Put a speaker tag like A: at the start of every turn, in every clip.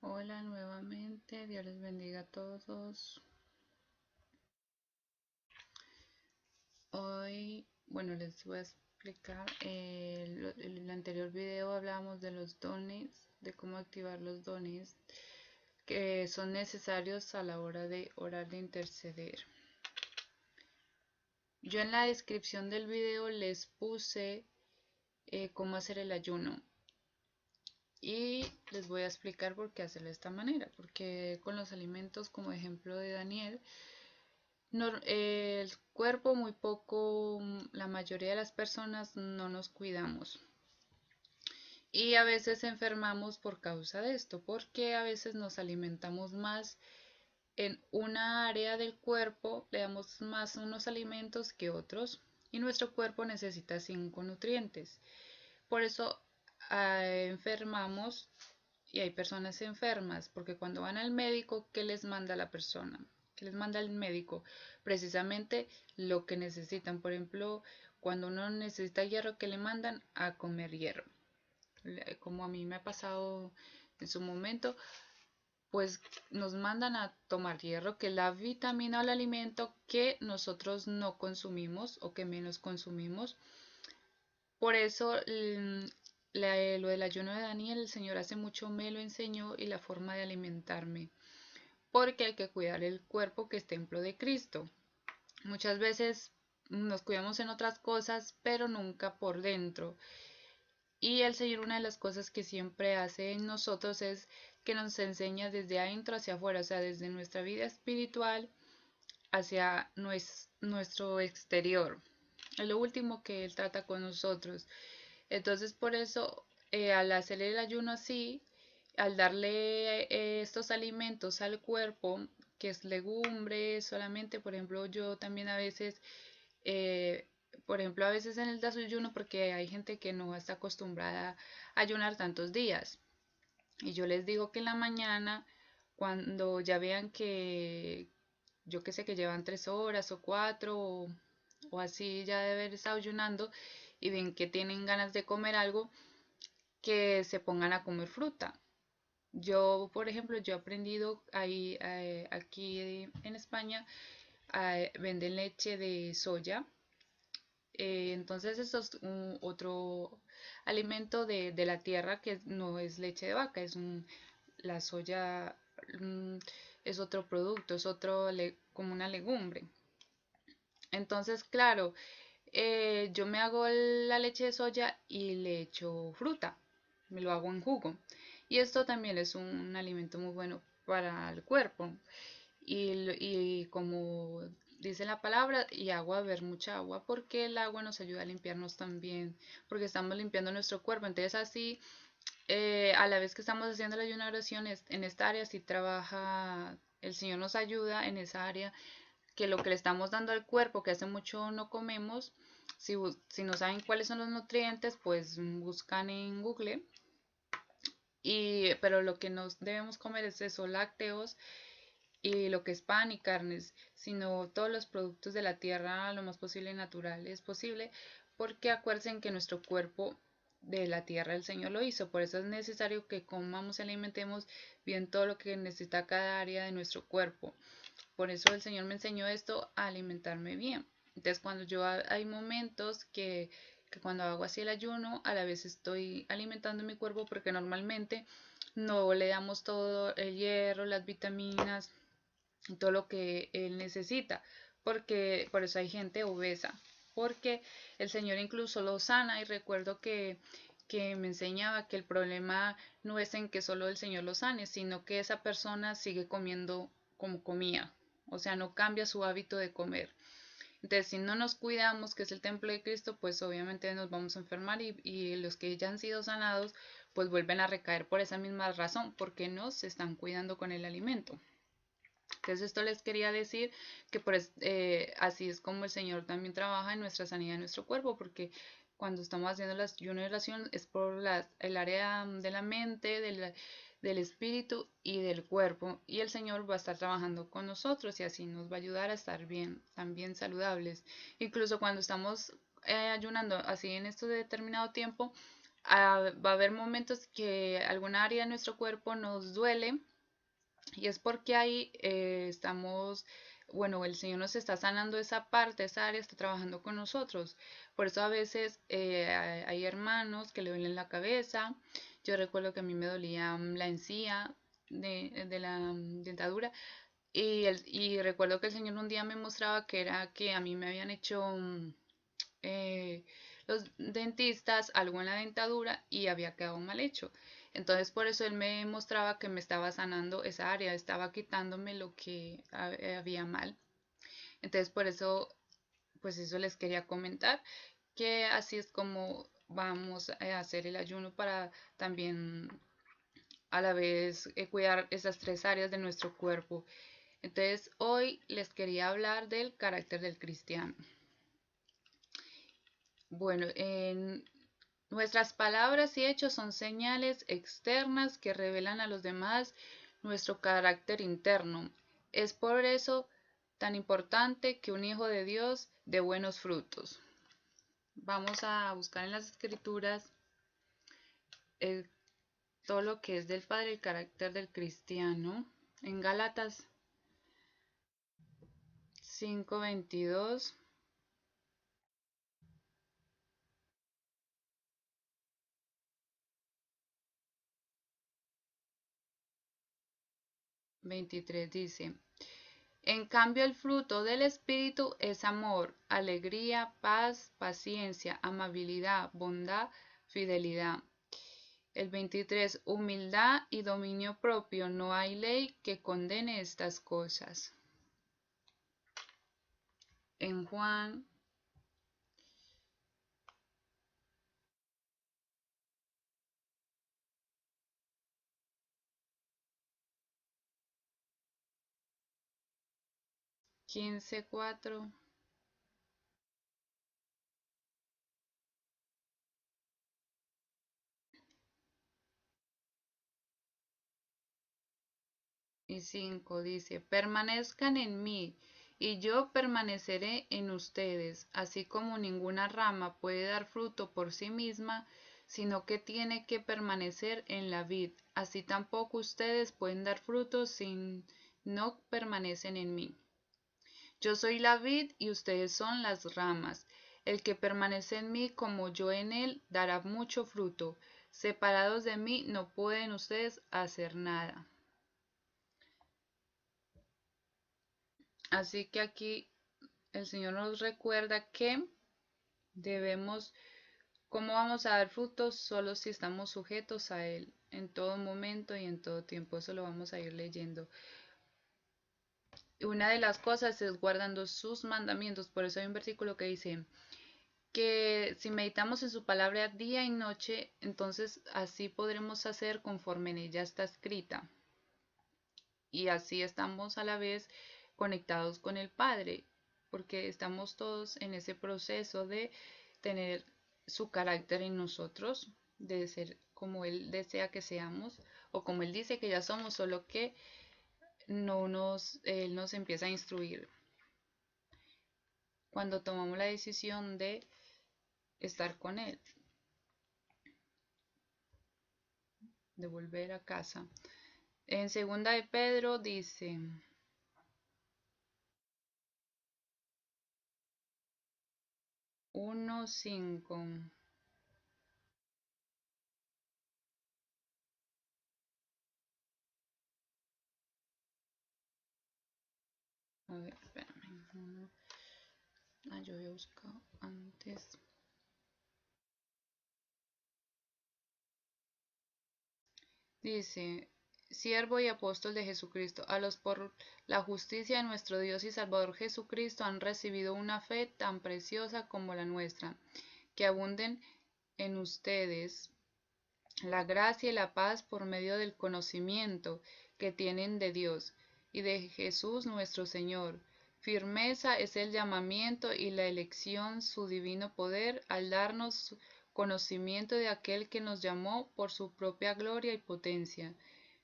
A: Hola nuevamente, Dios les bendiga a todos. Hoy, les voy a explicar, en el anterior video hablábamos de los dones, de cómo activar los dones que son necesarios a la hora de orar, de interceder. Yo en la descripción del video les puse cómo hacer el ayuno y les voy a explicar por qué hacerlo de esta manera, porque con los alimentos, como ejemplo de Daniel, el cuerpo muy poco, la mayoría de las personas no nos cuidamos y a veces enfermamos por causa de esto, porque a veces nos alimentamos más en una área del cuerpo, le damos más unos alimentos que otros y nuestro cuerpo necesita 5 nutrientes. Por eso enfermamos y hay personas enfermas, porque cuando van al médico, ¿qué les manda la persona? ¿Qué les manda el médico? Precisamente lo que necesitan. Por ejemplo, cuando uno necesita hierro, ¿qué le mandan? A comer hierro. Como a mí me ha pasado en su momento, pues nos mandan a tomar hierro, que es la vitamina o el alimento que nosotros no consumimos o que menos consumimos. Por eso lo del ayuno de Daniel, el Señor hace mucho me lo enseñó y la forma de alimentarme, porque hay que cuidar el cuerpo que es templo de Cristo. Muchas veces nos cuidamos en otras cosas, pero nunca por dentro. Y el Señor, una de las cosas que siempre hace en nosotros es que nos enseña desde adentro hacia afuera, o sea, desde nuestra vida espiritual hacia nuestro exterior. Es lo último que Él trata con nosotros. Entonces, por eso, al hacer el ayuno así, al darle estos alimentos al cuerpo, que es legumbre solamente, por ejemplo, yo también a veces, eh, por ejemplo, a veces en el desayuno, porque hay gente que no está acostumbrada a ayunar tantos días. Y yo les digo que en la mañana, cuando ya vean que, yo que sé, que llevan 3 horas o 4 o así ya de haber estado ayunando y ven que tienen ganas de comer algo, que se pongan a comer fruta. Yo, por ejemplo, yo he aprendido ahí, aquí en España, venden leche de soya. Entonces esto es otro alimento de la tierra que no es leche de vaca, la soya mm, es otro producto, es como una legumbre. Entonces, claro, yo me hago la leche de soya y le echo fruta, me lo hago en jugo. Y esto también es un alimento muy bueno para el cuerpo. Y como dice la palabra, y agua, beber mucha agua, porque el agua nos ayuda a limpiarnos también, porque estamos limpiando nuestro cuerpo. Entonces así, a la vez que estamos haciendo la ayuno oración, en esta área sí trabaja, el Señor nos ayuda en esa área, que lo que le estamos dando al cuerpo, que hace mucho no comemos, si no saben cuáles son los nutrientes, pues buscan en Google. Pero lo que nos debemos comer es eso, lácteos y lo que es pan y carnes, sino todos los productos de la tierra lo más posible naturales posible, porque acuérdense que nuestro cuerpo de la tierra el Señor lo hizo, por eso es necesario que comamos y alimentemos bien todo lo que necesita cada área de nuestro cuerpo. Por eso el Señor me enseñó esto, a alimentarme bien. Entonces cuando yo hay momentos que cuando hago así el ayuno, a la vez estoy alimentando mi cuerpo, porque normalmente no le damos todo el hierro, las vitaminas, todo lo que él necesita, porque por eso hay gente obesa, porque el Señor incluso lo sana. Y recuerdo que me enseñaba que el problema no es en que solo el Señor lo sane, sino que esa persona sigue comiendo como comía, o sea, no cambia su hábito de comer. Entonces, si no nos cuidamos, que es el templo de Cristo, pues obviamente nos vamos a enfermar, y los que ya han sido sanados, pues vuelven a recaer por esa misma razón, porque no se están cuidando con el alimento. Entonces esto les quería decir que así es como el Señor también trabaja en nuestra sanidad de nuestro cuerpo, porque cuando estamos haciendo la ayuno y oración es por el área de la mente, del espíritu y del cuerpo, y el Señor va a estar trabajando con nosotros y así nos va a ayudar a estar bien, también saludables. Incluso cuando estamos ayunando así en este determinado tiempo, va a haber momentos que alguna área de nuestro cuerpo nos duele y es porque ahí estamos, bueno, el Señor nos está sanando esa parte, esa área está trabajando con nosotros. Por eso a veces hay hermanos que le duelen la cabeza. Yo recuerdo que a mí me dolía la encía de la dentadura y recuerdo que el Señor un día me mostraba que era que a mí me habían hecho eh, los dentistas algo en la dentadura y había quedado mal hecho. Entonces por eso él me mostraba que me estaba sanando esa área, estaba quitándome lo que había mal. Entonces por eso, pues eso les quería comentar, que así es como vamos a hacer el ayuno para también a la vez cuidar esas tres áreas de nuestro cuerpo. Entonces hoy les quería hablar del carácter del cristiano. Bueno, en nuestras palabras y hechos son señales externas que revelan a los demás nuestro carácter interno. Es por eso tan importante que un hijo de Dios dé buenos frutos. Vamos a buscar en las escrituras eh, todo lo que es del Padre, el carácter del cristiano. En Gálatas 5:22 23 dice: En cambio, el fruto del Espíritu es amor, alegría, paz, paciencia, amabilidad, bondad, fidelidad. El 23, humildad y dominio propio. No hay ley que condene estas cosas. En Juan 15:4 y 5 dice: Permanezcan en mí, y yo permaneceré en ustedes, así como ninguna rama puede dar fruto por sí misma, sino que tiene que permanecer en la vid. Así tampoco ustedes pueden dar fruto si no permanecen en mí. Yo soy la vid y ustedes son las ramas. El que permanece en mí como yo en él dará mucho fruto. Separados de mí no pueden ustedes hacer nada. Así que aquí el Señor nos recuerda que debemos, ¿cómo vamos a dar frutos? Solo si estamos sujetos a Él en todo momento y en todo tiempo. Eso lo vamos a ir leyendo. Una de las cosas es guardando sus mandamientos. Por eso hay un versículo que dice que si meditamos en su palabra día y noche, entonces así podremos hacer conforme en ella está escrita. Y así estamos a la vez conectados con el Padre, porque estamos todos en ese proceso de tener su carácter en nosotros, de ser como Él desea que seamos, o como Él dice que ya somos, solo que Él nos empieza a instruir cuando tomamos la decisión de estar con Él, de volver a casa. En segunda de Pedro dice 1:5. A ver, espérame. Yo había buscado antes. Dice, siervo y apóstol de Jesucristo, a los por la justicia de nuestro Dios y Salvador Jesucristo han recibido una fe tan preciosa como la nuestra, que abunden en ustedes la gracia y la paz por medio del conocimiento que tienen de Dios y de Jesús nuestro Señor. Firmeza es el llamamiento y la elección, su divino poder, al darnos conocimiento de aquel que nos llamó por su propia gloria y potencia.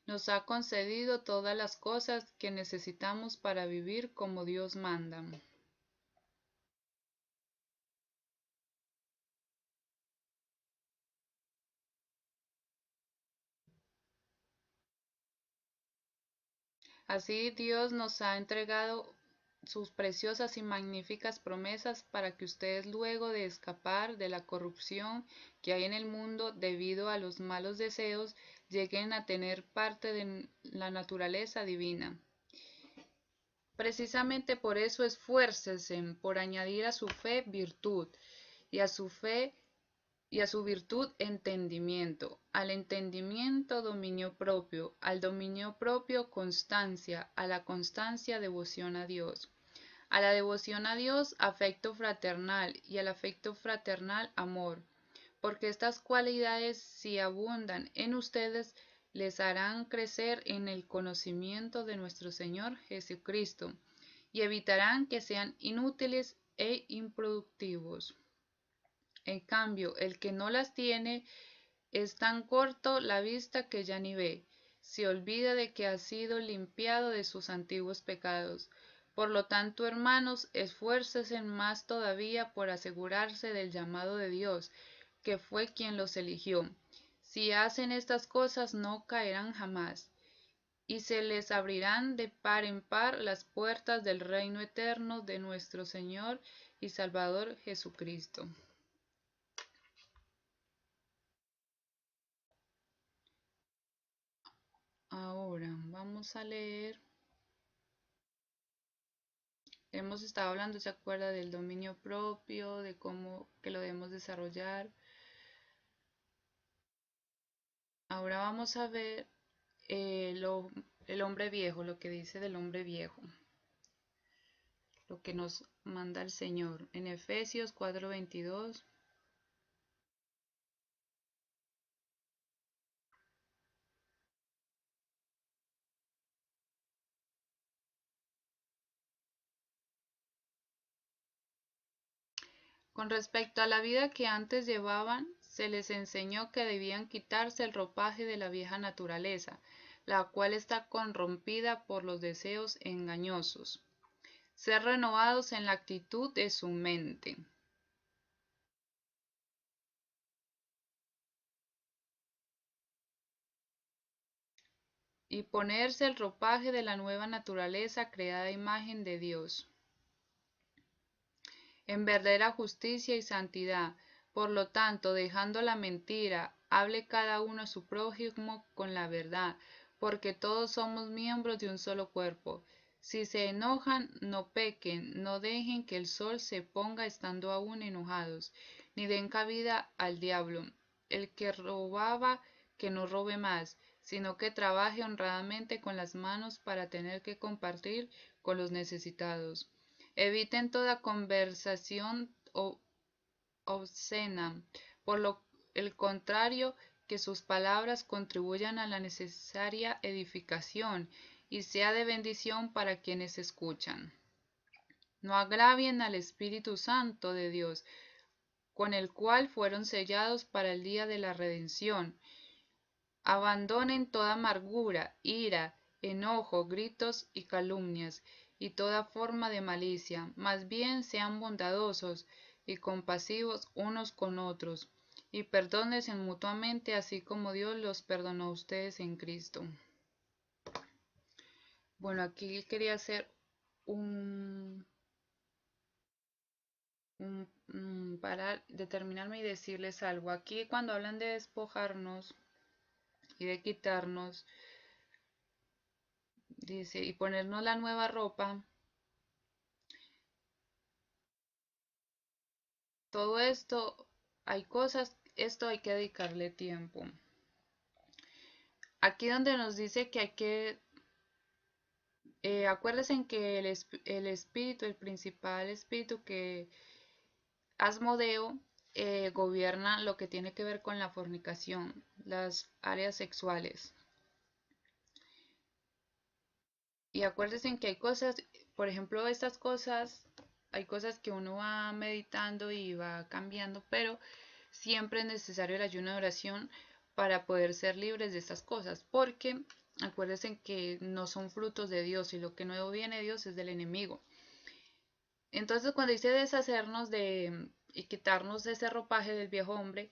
A: Nos ha concedido todas las cosas que necesitamos para vivir como Dios manda. Así Dios nos ha entregado sus preciosas y magníficas promesas para que ustedes, luego de escapar de la corrupción que hay en el mundo debido a los malos deseos, lleguen a tener parte de la naturaleza divina. Precisamente por eso esfuércense por añadir a su fe virtud, y a su fe y a su virtud entendimiento, al entendimiento dominio propio, al dominio propio constancia, a la constancia devoción a Dios, a la devoción a Dios afecto fraternal, y al afecto fraternal amor, porque estas cualidades, si abundan en ustedes, les harán crecer en el conocimiento de nuestro Señor Jesucristo, y evitarán que sean inútiles e improductivos. En cambio, el que no las tiene es tan corto la vista que ya ni ve, se olvida de que ha sido limpiado de sus antiguos pecados. Por lo tanto, hermanos, esfuércense más todavía por asegurarse del llamado de Dios, que fue quien los eligió. Si hacen estas cosas, no caerán jamás, y se les abrirán de par en par las puertas del reino eterno de nuestro Señor y Salvador Jesucristo. Ahora vamos a leer. Hemos estado hablando, ¿se acuerda? Del dominio propio, de cómo que lo debemos desarrollar. Ahora vamos a ver el hombre viejo, lo que dice del hombre viejo, lo que nos manda el Señor en Efesios 4:22. Con respecto a la vida que antes llevaban, se les enseñó que debían quitarse el ropaje de la vieja naturaleza, la cual está corrompida por los deseos engañosos, ser renovados en la actitud de su mente, y ponerse el ropaje de la nueva naturaleza creada a imagen de Dios, en verdadera justicia y santidad. Por lo tanto, dejando la mentira, hable cada uno a su prójimo con la verdad, porque todos somos miembros de un solo cuerpo. Si se enojan, no pequen, no dejen que el sol se ponga estando aún enojados, ni den cabida al diablo. El que robaba, que no robe más, sino que trabaje honradamente con las manos para tener que compartir con los necesitados. Eviten toda conversación obscena, por el contrario, que sus palabras contribuyan a la necesaria edificación y sea de bendición para quienes escuchan. No agravien al Espíritu Santo de Dios, con el cual fueron sellados para el día de la redención. Abandonen toda amargura, ira, enojo, gritos y calumnias, y toda forma de malicia. Más bien sean bondadosos y compasivos unos con otros, y perdónense mutuamente, así como Dios los perdonó a ustedes en Cristo. Bueno, aquí quería hacer un, para determinarme y decirles algo. Aquí cuando hablan de despojarnos y de quitarnos, dice, y ponernos la nueva ropa, todo esto, hay cosas, esto hay que dedicarle tiempo. Aquí donde nos dice que hay que, acuérdense en que el espíritu, el principal espíritu que Asmodeo gobierna lo que tiene que ver con la fornicación, las áreas sexuales. Y acuérdense en que hay cosas, por ejemplo, estas cosas, hay cosas que uno va meditando y va cambiando, pero siempre es necesario el ayuno de oración para poder ser libres de estas cosas, porque acuérdense que no son frutos de Dios y lo que no viene de Dios es del enemigo. Entonces, cuando dice deshacernos de y quitarnos ese ropaje del viejo hombre,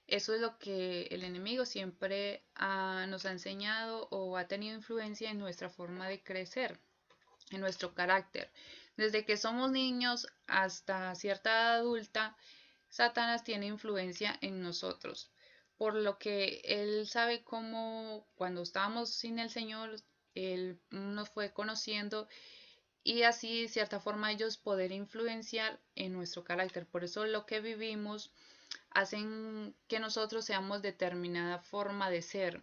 A: Eso es lo que el enemigo siempre nos ha enseñado o ha tenido influencia en nuestra forma de crecer, en nuestro carácter. Desde que somos niños hasta cierta edad adulta, Satanás tiene influencia en nosotros, por lo que él sabe cómo cuando estábamos sin el Señor, él nos fue conociendo y así de cierta forma ellos poder influenciar en nuestro carácter. Por eso lo que vivimos hacen que nosotros seamos determinada forma de ser,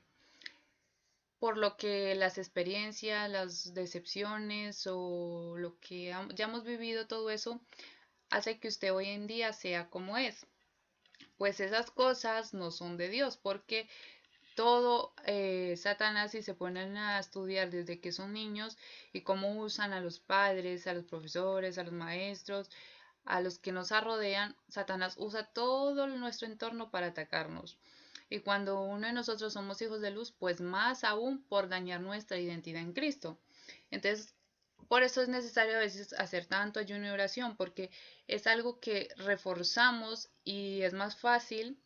A: por lo que las experiencias, las decepciones o lo que ya hemos vivido, todo eso hace que usted hoy en día sea como es. Pues esas cosas no son de Dios, porque todo Satanás, si se ponen a estudiar desde que son niños y cómo usan a los padres, a los profesores, a los maestros, a los que nos rodean, Satanás usa todo nuestro entorno para atacarnos. Y cuando uno de nosotros somos hijos de luz, pues más aún por dañar nuestra identidad en Cristo. Entonces, por eso es necesario a veces hacer tanto ayuno y oración, porque es algo que reforzamos y es más fácil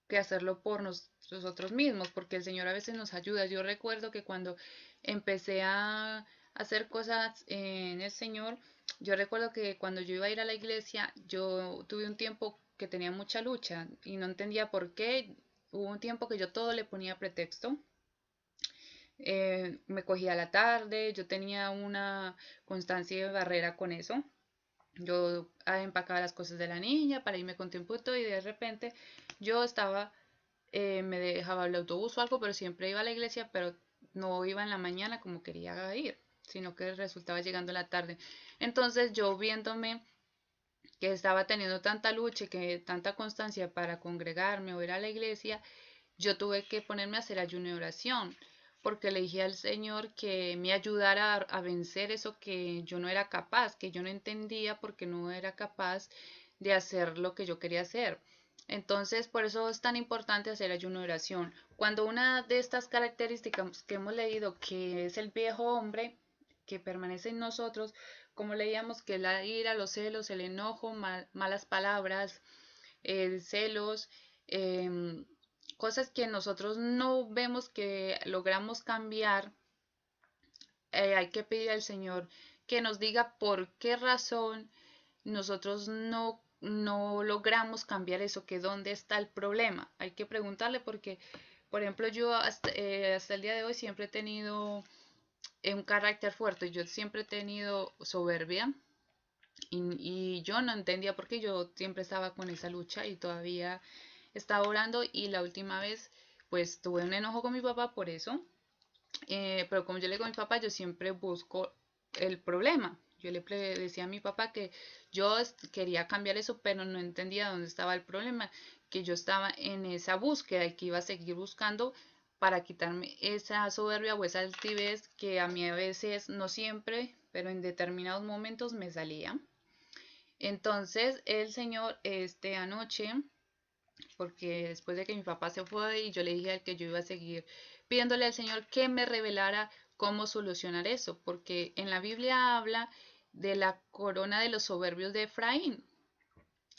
A: que hacerlo por nosotros mismos, porque el Señor a veces nos ayuda. Yo recuerdo que cuando empecé a hacer cosas en el Señor, yo recuerdo que cuando yo iba a ir a la iglesia, yo tuve un tiempo que tenía mucha lucha y no entendía por qué. Hubo un tiempo que yo todo le ponía pretexto. Me cogía la tarde, yo tenía una constancia de barrera con eso. Yo empacaba las cosas de la niña para irme con tiempo y de repente yo estaba me dejaba el autobús o algo, pero siempre iba a la iglesia, pero no iba en la mañana como quería ir, sino que resultaba llegando en la tarde. Entonces yo viéndome que estaba teniendo tanta lucha y que tanta constancia para congregarme o ir a la iglesia, yo tuve que ponerme a hacer ayuno y oración, porque le dije al Señor que me ayudara a vencer eso que yo no era capaz, que yo no entendía porque no era capaz de hacer lo que yo quería hacer. Entonces, por eso es tan importante hacer ayuno y oración. Cuando una de estas características que hemos leído, que es el viejo hombre, que permanece en nosotros, como leíamos que la ira, los celos, el enojo, malas palabras, celos, em, cosas que nosotros no vemos que logramos cambiar, hay que pedir al Señor que nos diga por qué razón nosotros no logramos cambiar eso, que dónde está el problema. Hay que preguntarle porque, por ejemplo, yo hasta el día de hoy siempre he tenido un carácter fuerte, yo siempre he tenido soberbia y yo no entendía por qué yo siempre estaba con esa lucha y todavía estaba orando y la última vez pues tuve un enojo con mi papá por eso, pero como yo le digo a mi papá, yo siempre busco el problema. Yo le decía a mi papá que yo quería cambiar eso, pero no entendía dónde estaba el problema, que yo estaba en esa búsqueda y que iba a seguir buscando para quitarme esa soberbia o esa altivez que a mí a veces, no siempre, pero en determinados momentos me salía. Entonces el Señor anoche, porque después de que mi papá se fue y yo le dije que yo iba a seguir pidiéndole al Señor que me revelara cómo solucionar eso, porque en la Biblia habla de la corona de los soberbios de Efraín.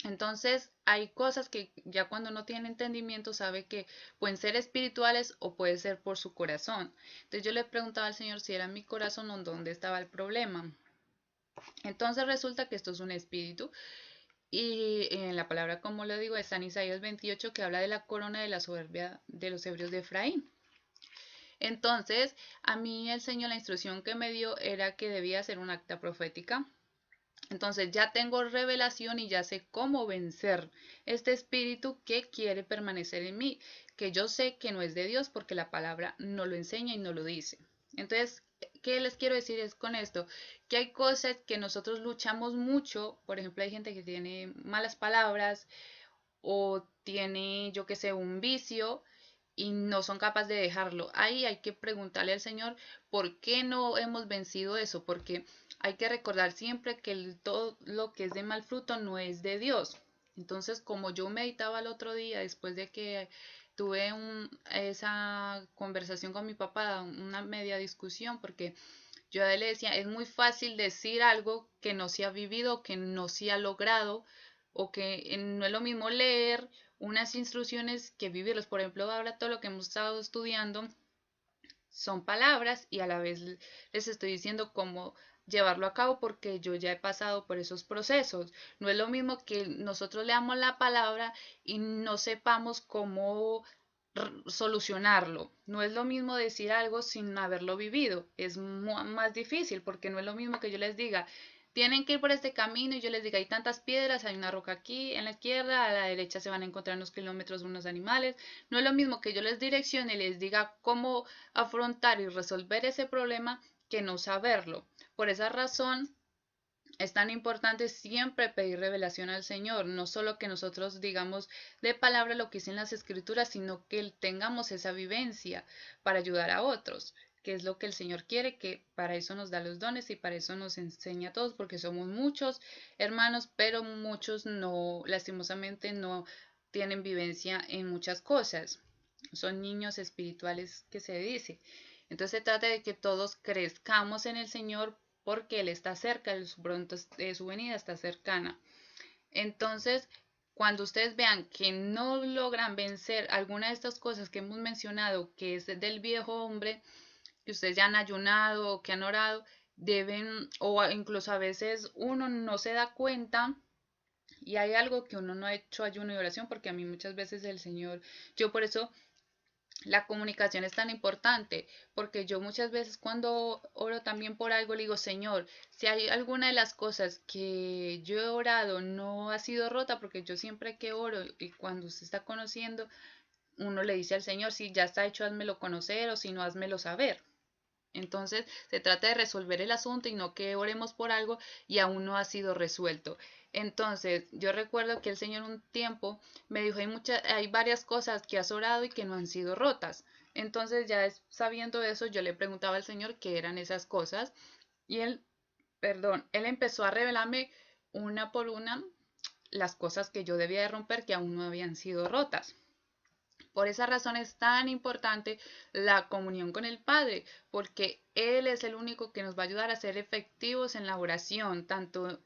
A: Entonces hay cosas que ya cuando no tiene entendimiento sabe que pueden ser espirituales o puede ser por su corazón. Entonces yo le preguntaba al Señor si era mi corazón o dónde estaba el problema. Entonces resulta que esto es un espíritu y en la palabra, como le digo, está en Isaías 28 que habla de la corona de la soberbia de los hebreos de Efraín. Entonces, a mí el Señor la instrucción que me dio era que debía hacer un acta profética. Entonces ya tengo revelación y ya sé cómo vencer este espíritu que quiere permanecer en mí, que yo sé que no es de Dios porque la palabra no lo enseña y no lo dice. Entonces, ¿qué les quiero decir es con esto? Que hay cosas que nosotros luchamos mucho, por ejemplo, hay gente que tiene malas palabras o tiene, yo que sé, un vicio y no son capaces de dejarlo. Ahí hay que preguntarle al Señor por qué no hemos vencido eso, porque hay que recordar siempre que todo lo que es de mal fruto no es de Dios. Entonces, como yo meditaba el otro día, después de que tuve esa conversación con mi papá, una media discusión, porque yo a él le decía, es muy fácil decir algo que no se ha vivido, que no se ha logrado, o que no es lo mismo leer unas instrucciones que vivirlas. Por ejemplo, ahora todo lo que hemos estado estudiando son palabras y a la vez les estoy diciendo cómo llevarlo a cabo porque yo ya he pasado por esos procesos. No es lo mismo que nosotros leamos la palabra y no sepamos cómo solucionarlo. No es lo mismo decir algo sin haberlo vivido. Es más difícil porque no es lo mismo que yo les diga, tienen que ir por este camino y yo les diga, hay tantas piedras, hay una roca aquí en la izquierda, a la derecha se van a encontrar unos kilómetros unos animales. No es lo mismo que yo les direccione y les diga cómo afrontar y resolver ese problema que no saberlo. Por esa razón es tan importante siempre pedir revelación al Señor, no solo que nosotros digamos de palabra lo que dicen las escrituras, sino que tengamos esa vivencia para ayudar a otros, que es lo que el Señor quiere, que para eso nos da los dones y para eso nos enseña a todos, porque somos muchos hermanos, pero muchos no, lastimosamente no tienen vivencia en muchas cosas. Son niños espirituales que se dice. Entonces se trata de que todos crezcamos en el Señor porque Él está cerca, pronto su venida está cercana. Entonces, cuando ustedes vean que no logran vencer alguna de estas cosas que hemos mencionado, que es del viejo hombre, que ustedes ya han ayunado o que han orado, deben, o incluso a veces uno no se da cuenta y hay algo que uno no ha hecho ayuno y oración, porque a mí muchas veces el Señor, yo por eso la comunicación es tan importante, porque yo muchas veces cuando oro también por algo le digo, Señor, si hay alguna de las cosas que yo he orado no ha sido rota, porque yo siempre que oro y cuando se está conociendo, uno le dice al Señor, si ya está hecho, házmelo conocer o si no, házmelo saber. Entonces, se trata de resolver el asunto y no que oremos por algo y aún no ha sido resuelto. Entonces, yo recuerdo que el Señor un tiempo me dijo, hay varias cosas que has orado y que no han sido rotas. Entonces, ya sabiendo eso, yo le preguntaba al Señor qué eran esas cosas y él empezó a revelarme una por una las cosas que yo debía de romper que aún no habían sido rotas. Por esa razón es tan importante la comunión con el Padre, porque Él es el único que nos va a ayudar a ser efectivos en la oración, tanto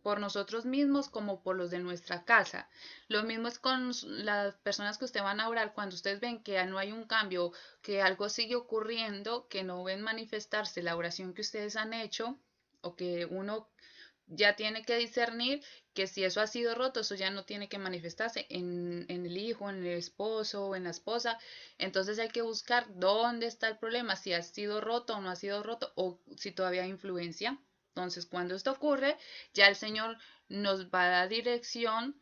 A: por nosotros mismos como por los de nuestra casa. Lo mismo es con las personas que ustedes van a orar cuando ustedes ven que no hay un cambio, que algo sigue ocurriendo, que no ven manifestarse la oración que ustedes han hecho o que uno ya tiene que discernir que si eso ha sido roto, eso ya no tiene que manifestarse en el hijo, en el esposo o en la esposa. Entonces hay que buscar dónde está el problema, si ha sido roto o no ha sido roto, o si todavía hay influencia. Entonces, cuando esto ocurre, ya el Señor nos va a dar dirección.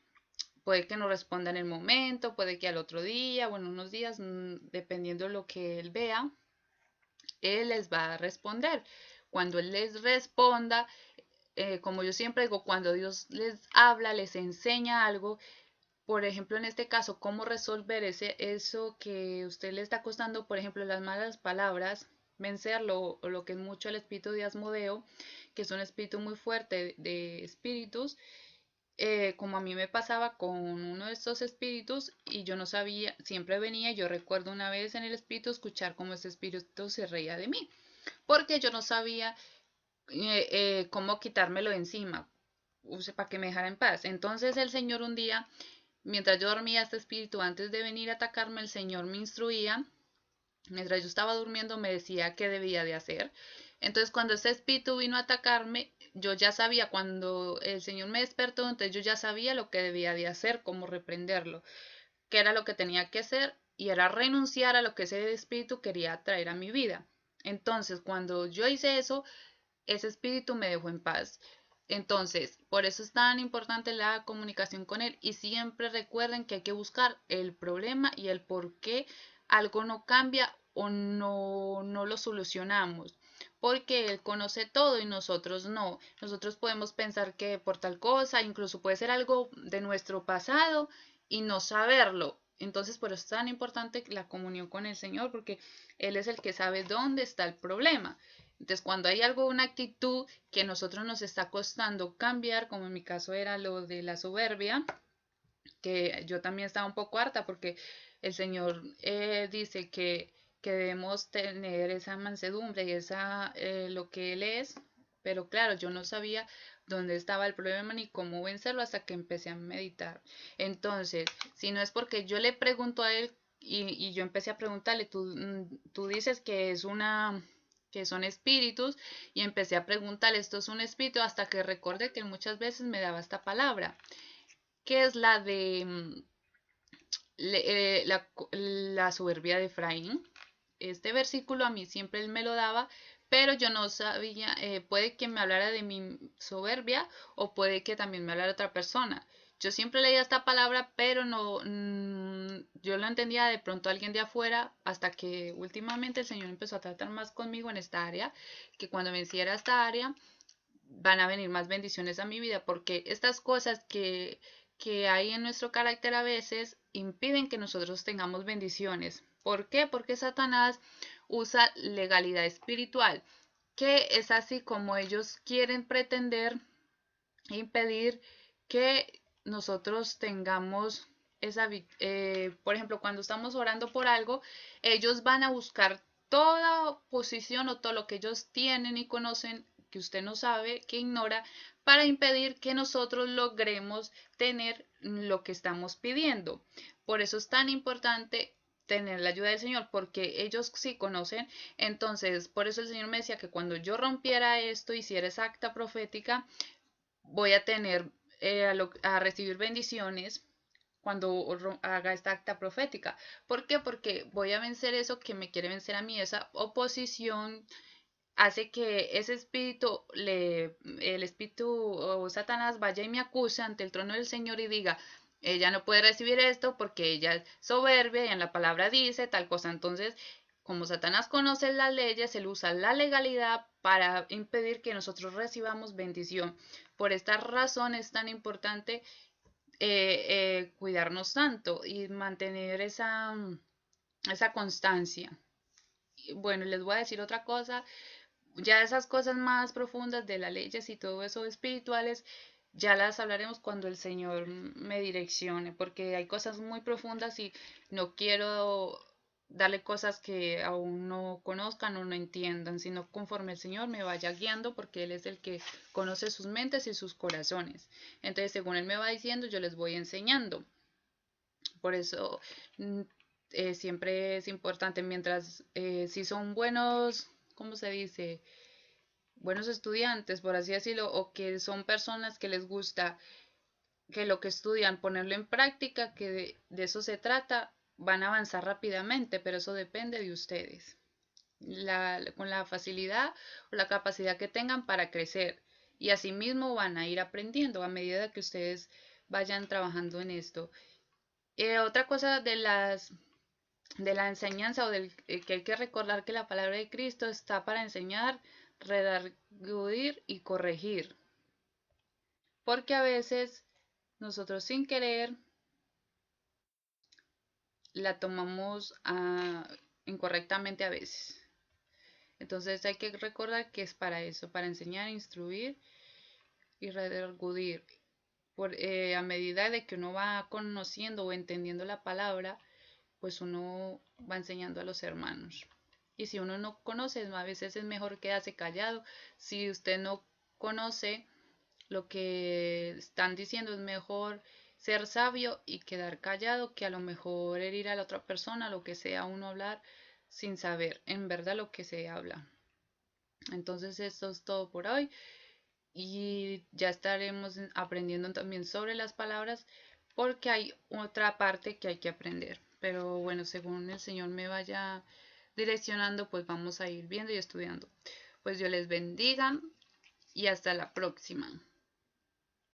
A: Puede que no responda en el momento, puede que al otro día o en unos días, dependiendo de lo que Él vea, Él les va a responder. Cuando Él les responda, como yo siempre digo, cuando Dios les habla, les enseña algo, por ejemplo, en este caso, cómo resolver eso que a usted le está costando, por ejemplo, las malas palabras, vencerlo, o lo que es mucho el espíritu de Asmodeo, que es un espíritu muy fuerte de espíritus, como a mí me pasaba con uno de estos espíritus y yo no sabía, siempre venía, yo recuerdo una vez en el espíritu escuchar cómo ese espíritu se reía de mí, porque yo no sabía cómo quitármelo de encima, para que me dejara en paz. Entonces el Señor un día, mientras yo dormía, este espíritu, antes de venir a atacarme, el Señor me instruía, mientras yo estaba durmiendo, me decía qué debía de hacer. Entonces cuando este espíritu vino a atacarme, yo ya sabía, cuando el Señor me despertó, entonces yo ya sabía lo que debía de hacer, cómo reprenderlo, qué era lo que tenía que hacer, y era renunciar a lo que ese espíritu quería traer a mi vida. Entonces, cuando yo hice eso, ese espíritu me dejó en paz. Entonces, por eso es tan importante la comunicación con él y siempre recuerden que hay que buscar el problema y el por qué algo no cambia o no lo solucionamos. Porque él conoce todo y nosotros no. Nosotros podemos pensar que por tal cosa, incluso puede ser algo de nuestro pasado y no saberlo. Entonces, por eso es tan importante la comunión con el Señor, porque Él es el que sabe dónde está el problema. Entonces, cuando hay algo, una actitud que a nosotros nos está costando cambiar, como en mi caso era lo de la soberbia, que yo también estaba un poco harta porque el Señor dice que debemos tener esa mansedumbre y esa lo que Él es, pero claro, yo no sabía dónde estaba el problema ni cómo vencerlo hasta que empecé a meditar. Entonces, si no es porque yo le pregunto a él y yo empecé a preguntarle, tú dices que es una que son espíritus y empecé a preguntarle, esto es un espíritu hasta que recordé que muchas veces me daba esta palabra, que es la de la soberbia de Efraín. Este versículo a mí siempre él me lo daba, pero yo no sabía, puede que me hablara de mi soberbia o puede que también me hablara de otra persona. Yo siempre leía esta palabra, pero no, yo lo entendía de pronto alguien de afuera, hasta que últimamente el Señor empezó a tratar más conmigo en esta área, que cuando venciera esta área van a venir más bendiciones a mi vida, porque estas cosas que hay en nuestro carácter a veces impiden que nosotros tengamos bendiciones. ¿Por qué? Porque Satanás usa legalidad espiritual, que es así como ellos quieren pretender impedir que nosotros tengamos esa, por ejemplo, cuando estamos orando por algo, ellos van a buscar toda posición o todo lo que ellos tienen y conocen que usted no sabe, que ignora, para impedir que nosotros logremos tener lo que estamos pidiendo. Por eso es tan importante tener la ayuda del Señor, porque ellos sí conocen. Entonces, por eso el Señor me decía que cuando yo rompiera esto, hiciera esa acta profética, voy a tener a recibir bendiciones cuando haga esta acta profética. ¿Por qué? Porque voy a vencer eso que me quiere vencer a mí, esa oposición hace que ese espíritu, el espíritu o Satanás vaya y me acuse ante el trono del Señor y diga, ella no puede recibir esto porque ella es soberbia y en la palabra dice tal cosa. Entonces, como Satanás conoce las leyes, él usa la legalidad para impedir que nosotros recibamos bendición. Por esta razón es tan importante cuidarnos tanto y mantener esa constancia. Bueno, les voy a decir otra cosa, ya esas cosas más profundas de las leyes y todo eso espirituales, ya las hablaremos cuando el Señor me direccione, porque hay cosas muy profundas y no quiero darle cosas que aún no conozcan o no entiendan, sino conforme el Señor me vaya guiando, porque Él es el que conoce sus mentes y sus corazones. Entonces, según Él me va diciendo, yo les voy enseñando. Por eso siempre es importante, mientras si son buenos, ¿cómo se dice? Buenos estudiantes, por así decirlo, o que son personas que les gusta que lo que estudian ponerlo en práctica, que de eso se trata, van a avanzar rápidamente, pero eso depende de ustedes. Con la facilidad o la capacidad que tengan para crecer. Y asimismo van a ir aprendiendo a medida que ustedes vayan trabajando en esto. Otra cosa de la enseñanza o del que hay que recordar que la palabra de Cristo está para enseñar, redarguir y corregir. Porque a veces nosotros sin querer la tomamos incorrectamente a veces. Entonces hay que recordar que es para eso, para enseñar, instruir y redarguir. A medida de que uno va conociendo o entendiendo la palabra, pues uno va enseñando a los hermanos. Y si uno no conoce, a veces es mejor quedarse callado. Si usted no conoce lo que están diciendo, es mejor ser sabio y quedar callado que a lo mejor herir a la otra persona, lo que sea uno hablar sin saber en verdad lo que se habla. Entonces esto es todo por hoy y ya estaremos aprendiendo también sobre las palabras porque hay otra parte que hay que aprender. Pero bueno, según el Señor me vaya direccionando, pues vamos a ir viendo y estudiando. Pues Dios les bendiga y hasta la próxima.